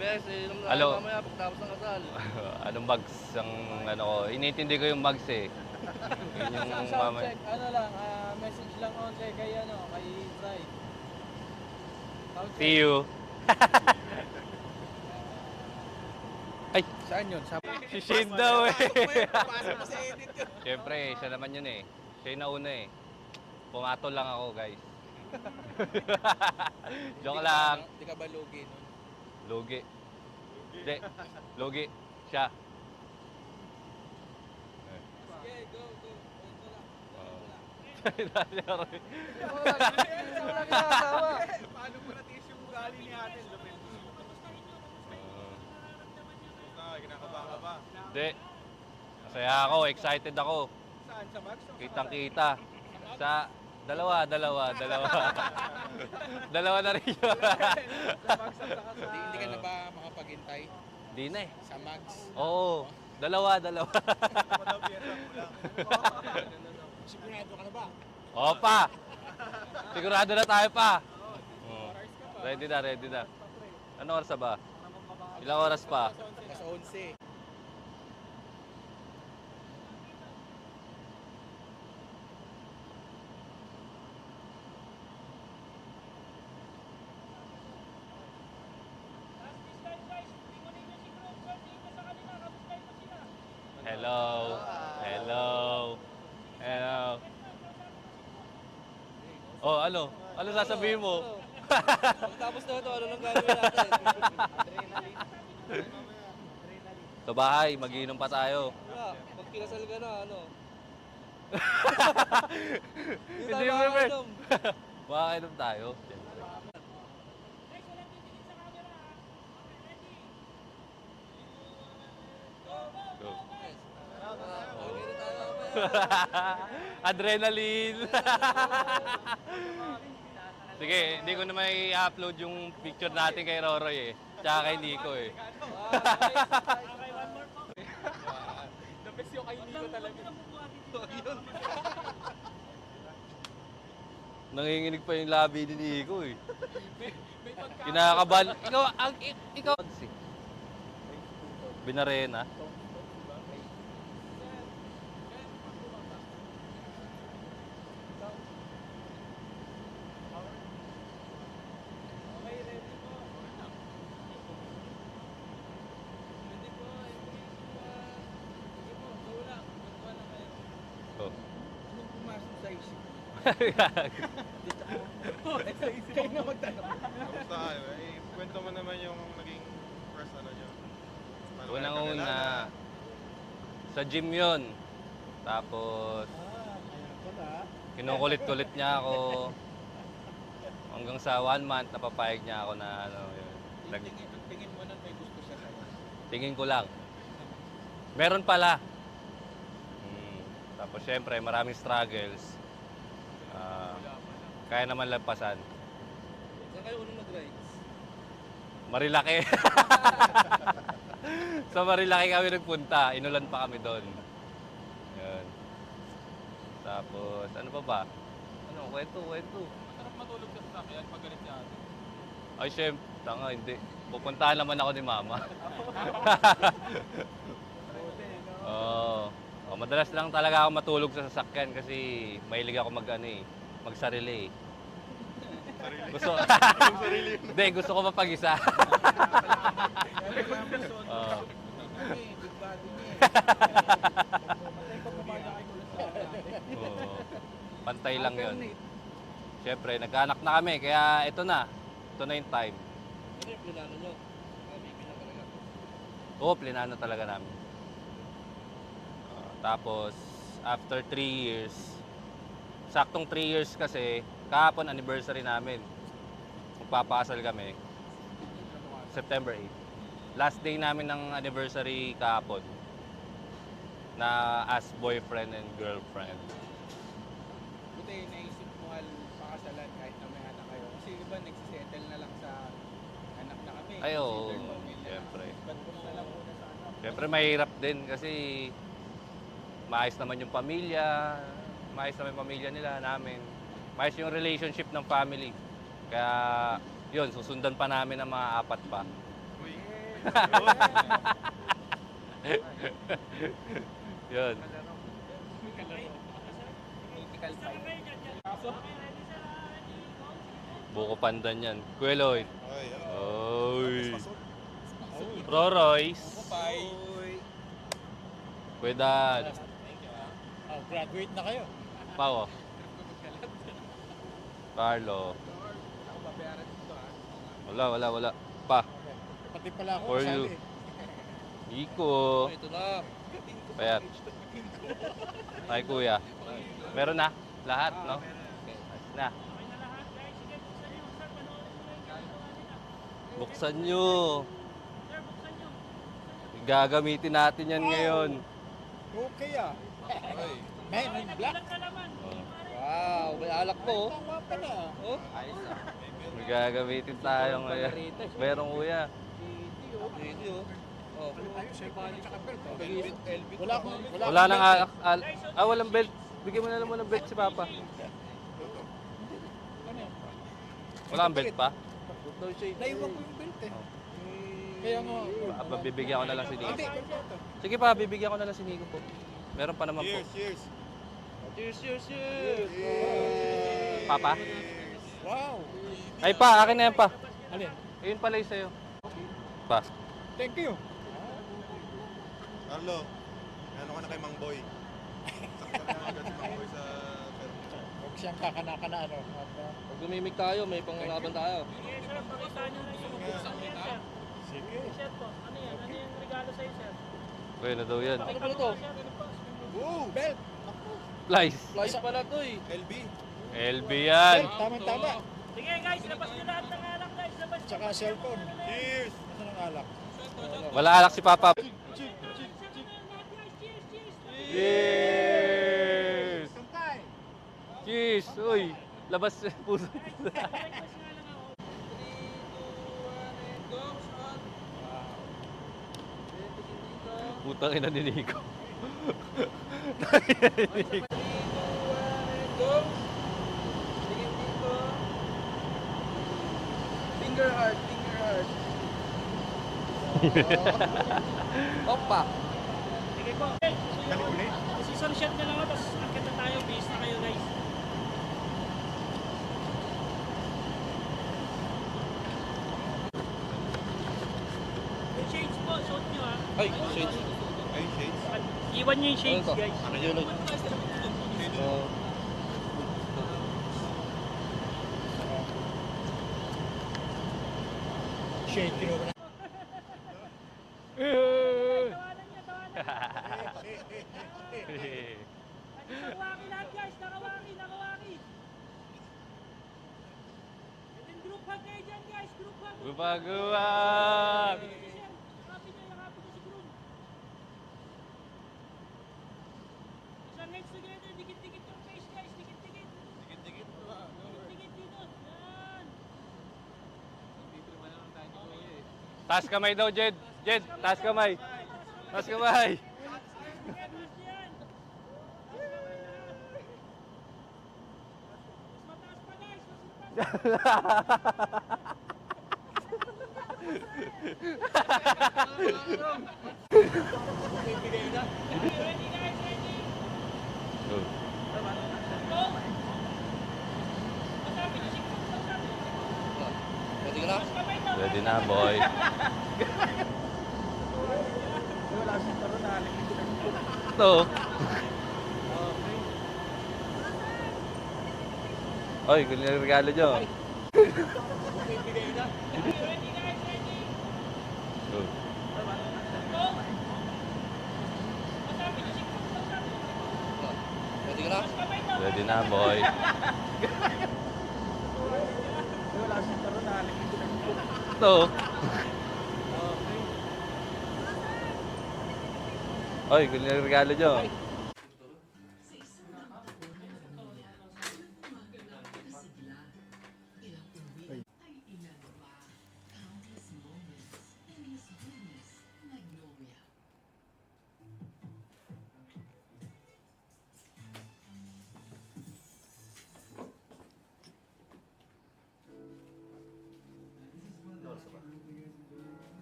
Bes, inom na Alo. tayo mamaya pagtapos ng kasal. Anong mags ang ano ko? Iniintindi ko yung mags eh. Yun yung Sound mamaya. check, ano lang, message lang onte kay kay Fry. Sound check. See you. Ay, Saan yun? Sa si Shane daw eh. Pasok mo sa edit yun. Siyempre, siya naman yun eh. Siya yung nauna eh. Pumatol lang ako, guys. Joke lang. Hindi ka ba lugi nun? Lugi. Hindi. Lugi. Siya. Sige, go. Ito lang. Wala ginagawa. Paano mo natiis yung ugali ni ate? Kinakabahan ka ba? Hindi. Masaya ako. Excited ako. Saan? Sa Max? Kitang-kita. Sa dalawa. Dalawa na rin yun. Sa Max at saka sa... Hindi ka na ba makapaghintay Di na eh. sa Max? Oo. Dalawa. Sigurado ka na ba? Opa! Sigurado na tayo pa. Oh. Ready na. Ano oras na ba? Ilang oras pa? Mas 11. Hello. Oh, ano? Ano sasabihin mo? Pagtapos na ito, ano nang gagawin natin? Sa bahay, magiinom pa tayo. Wala, pag kinasal ka na, ano? Hindi mo makakainom. Makakainom tayo. Go. Okay na tayo mamaya. Adrenaline. Sige, hindi ko na may upload yung picture natin kay Roroy eh. Tsaka kay Nico eh. The best yung kay Nico talaga. Nanginginig pa yung labi ni Nico eh. Kinakabahan. Ikaw. Binarena. Oh. Anong pumasok sa isip? Kayo na magtanong. Kamusta kayo? Kwento mo naman yung naging first ano nyo. Paano kayo Unang-una, kakilala? sa gym yun. Tapos, Kaya pala. kinukulit-kulit niya ako. Hanggang sa 1 month, napapayag niya ako na ano, yun. Tingin mo nun may gusto siya sa'yo. Tingin ko lang. Meron pala. Tapos syempre, maraming struggles. Kaya naman lampasan. Saan kayo unang nag-rides? Marilaki. Sa Marilaki kami nagpunta. Inulan pa kami doon. Yun. Tapos, ano pa ba? Ano, kwento. Masarap matulog sa sasakyan pag galit si ate. Ay, syempre, tanga, hindi. Pupuntahan naman ako ni Mama. Oo. Oh, madalas lang talaga ako matulog sa sasakyan kasi mahilig ako magsarili eh. Gusto Hindi, gusto ko mapag-isa. Oo. Big body niya Oo. Pantay lang 'yon. Siyempre, nagkaanak na kami kaya ito na. Ito na yung time. Ano yung plinano nyo? Baby na talaga. Oo, plinano talaga namin. Tapos, after 3 years, saktong 3 years kasi, kahapon anniversary namin. Magpapakasal kami. September 8. Last day namin ng anniversary kahapon. Na as boyfriend and girlfriend. Buti naisip mo pakasalan kahit na may anak kayo. Kasi iba nagsisettle na lang sa anak na kami. Ay, oo. Consider pamilya. Siyempre. Ba't kung na lang muna sa anak? Siyempre, mahirap din kasi maayos naman yung pamilya. Maayos naman yung pamilya namin. Maayos yung relationship ng family. Kaya, yun, susundan pa namin ng mga 4 pa. Uy, Yun. Mythical fight. Buko pandan yan. Kuya Lloyd. Ay, Oy. Roroyce. Kuya Dan. Graduate na kayo. Pao. Carlo. Ako babayaran dito Wala. Pa. Pati pala ako For you. Iko. Ito na. Payat. Ay, kuya. Meron na. Lahat, no? Ayos na. Buksan nyo. Gagamitin natin yan ngayon. Okay ah. Men in black. Oh. Wow, may alak po. Tama pala. Oh. May gagamitin tayo ngayon. Meron kuya. Hindi oh. Oh. Wala akong Wala nang walang belt. Bigyan mo na lang mo ng belt si Papa. Wala kang belt pa? Naiwan ko yung belt eh. Kaya nga. Bibigyan ko na lang si Nico. Hindi. Sige pa, bibigyan ko na lang si Nico po. Meron pa naman po. Cheers. Cheers. Papa? Wow. Ay pa, akin na yan pa. Alin? Ayun pala yung sa'yo. Pa. Thank you. Carlo, ano ka na kay Mang Boy? Saksak na agad si Mang Boy sa pero. Huwag siyang kakana-kana ano. Pag lumimig tayo, may panglaban tayo. Sige. Kuya na daw yan. Ano pala to? Woo! Belt! Flies. Flies pala to eh. LB. LB yan. Belt! Tama-tama. Sige guys, labas nyo lahat ng alak guys. Labas nyo. Tsaka cellphone. Cheers. Nasaan ang alak? Wala alak si Papa. Cheers! Cheers! Cheers! Uy! Labas puso. Putang ina ni Nico. Finger heart. Opa. Sige po. Isang shot na lang ako, tapos akit na tayo. Bihis na kayo guys. Yung shades po, suot nyo ha. Ay, shades. Ay, shades. Iwan nyo yung shades Ano to? guys. Oh. Shade kinuha na. Tawanan nyo, tawanan. Nakawaki lahat guys, nakawaki. And group hug kayo dyan guys, group hug. Gumagawa! Yakapin nyo si Groom. Isang heads together, dikit-dikit yung face guys, dikit-dikit. Dikit-dikit dito, yan. Taas kamay daw, Jed. Jed, taas kamay. Taas kamay. Sige, mas yan. Mas mataas pa guys, mas mataas. Ready guys, ready. Go. Masabi niyo si Groom, masabi niyo. Pwede ka na? Mas kamay daw. Ready na, boy. Wala siyang karoon. Ito. Oy, kung yung regalo nyo. Ready guys, ready. Go. Go. Masabi niyo si Groom, masabi niyo. Pwede ka na? Mas kamay daw. Ready na, boy. Wala siyang karoon. Ito. Oy, kung yung regalo nyo.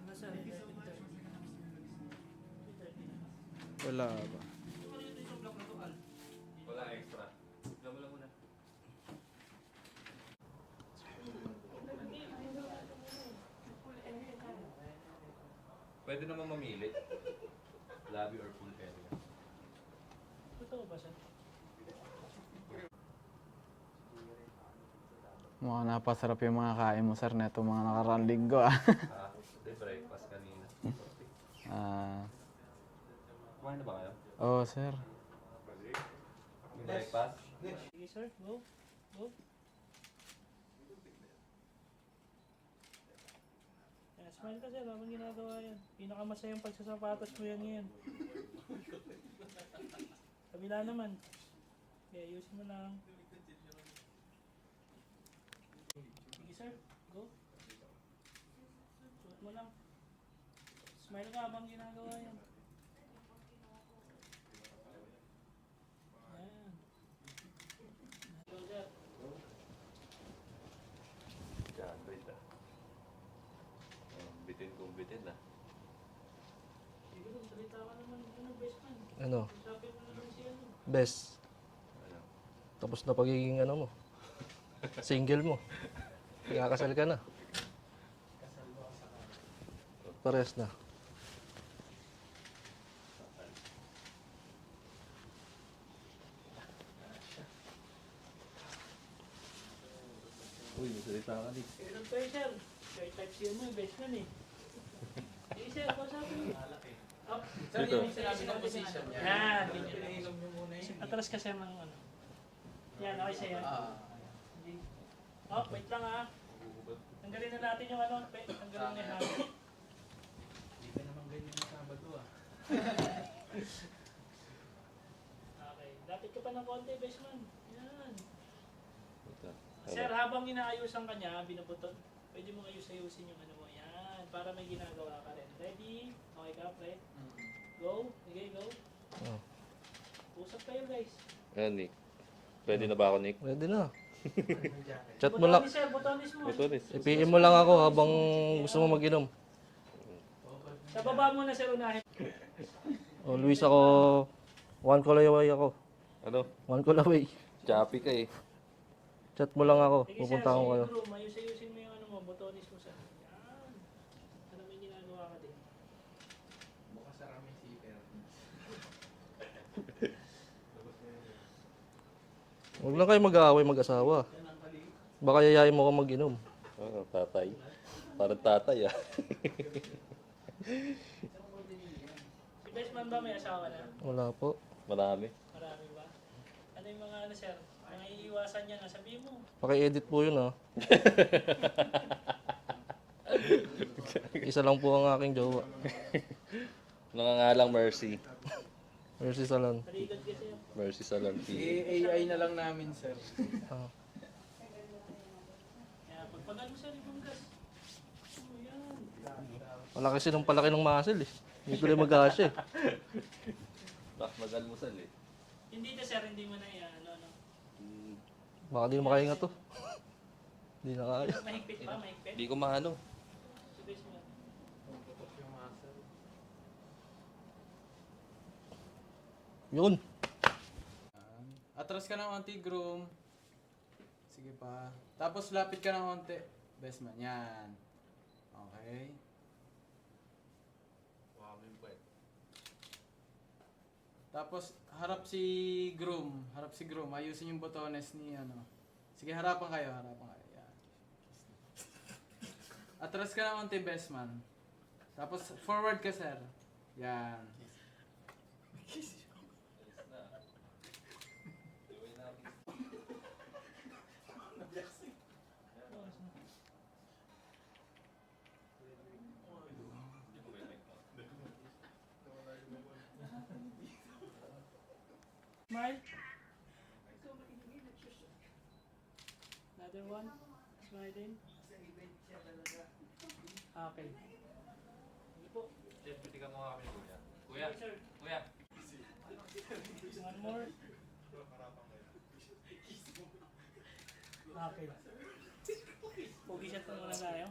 Nasa Wala ba? Wala extra. Diyan mo lang muna. Pwede naman mamili. Lobby or pool area. Totoo ba siya? Mukhang napasarap yung mga kain mo, sir, neto mga nakaraang linggo, ah. Hindi, breakfast kanina. Ah, Kumain na ba kayo? oo, sir. May breakfast? Sige sir, go. Go. Yan, smile ka sir, habang ginagawa yan. Pinakamasayang pagsasapatos mo yan ngayon. Kabila naman. Okay, ayusin mo lang. Sige sir, go. Suot mo lang. Smile ka habang ginagawa yan. Yan. Go sir. Diyan, wait ah. Bitin kong bitin ah. Sige, salita ka naman. Ano, best man? Ano? Sabi mo naman si ano. Best. Ano? Tapos na pagiging ano mo. Single mo. Ikakasal ka na. Pares na. Uy, masalita ka di. Ano kayo sir? Kaya type siya mo, best man eh. Sige sir, kausapin mo. Up. Sir, Dito. yung sinabi ng position niya. Yan. Pinainom niyo muna yun. Atras ka sir ng ano. Yan, okay sa'yo. Hindi. Oh, wait lang ah. Tanggalin na natin yung ano. Tanggalin na yung habit. Hindi ka naman ganyan ng Sabado, ah. Okay. Lapit ka pa ng konti, best man. Yan. Puta. Sir, habang inaayusan ka niya, binubutot, pwede mo ayus-ayusin yung ano mo. Yan. Para may ginagawa ka rin. Ready? Okay ka, pre? Go. Sige, go. Oh. Usap kayo, guys. Ayan, Nick. Pwede na ba ako, Nick? Pwede na. Chat mo lang. Botonis, sir. Botonis mo. Ito, Nick. I-PM mo lang ako habang gusto mo mag-inom. Sa baba mo na, sir, unahin. Oh, Luis ako. One call away ako. Ano? One call away. Choppy ka eh. Chat mo lang ako. Sige, sir. Pupunta ako kayo. Sige, bro. Ayus-ayusin mo yung ano mo. Botonis mo, sir. Yan. Para may ginagawa ka din. Bukas sa kami si Pero. Huwag lang kayo mag-aaway mag-asawa. Baka yayain mo ako mag-inom. Oh, tatay. Parang tatay ah. Si best man ba may asawa na? Wala po. Marami. Marami ba? Ano yung mga ano, sir? Mga iiwasan niya na. Sabihin mo. Paki-edit po yun ha. Isa lang po ang aking jowa. Nangangalang Mercy. Mercy Salon. Taligod ka, sir. Mercy Salon TV. AI na lang namin, sir. Ah. Kaya pagpagal mo, sir, ibang gas. Oh, yan. Wala kasi ng palaki ng muscle eh. Hindi ko rin mag-asya eh. Mag-almusal eh. Hindi na, sir. Hindi mo na yan. Ano. Baka di na makahinga to. Hindi na kaya. Mahigpit pa, mahigpit. Hindi ko maano. Si best man. Yun. Atras ka ng onti, groom. Sige pa. Tapos lapit ka ng onti. Best man. Yan. Okay. Tapos harap si groom. Harap si groom. Ayusin yung botones ni ano. Sige, harapan kayo. Harapan kayo. Yan. Atras ka ng onti, best man. Tapos forward ka, sir. Yan. Smile. Another one. Smile din. Okay. Sige po. Chef, pitikan mo nga kami, kuya. Kuya, Sige, sir. kuya. One more. Okay. Pogi shot muna tayo.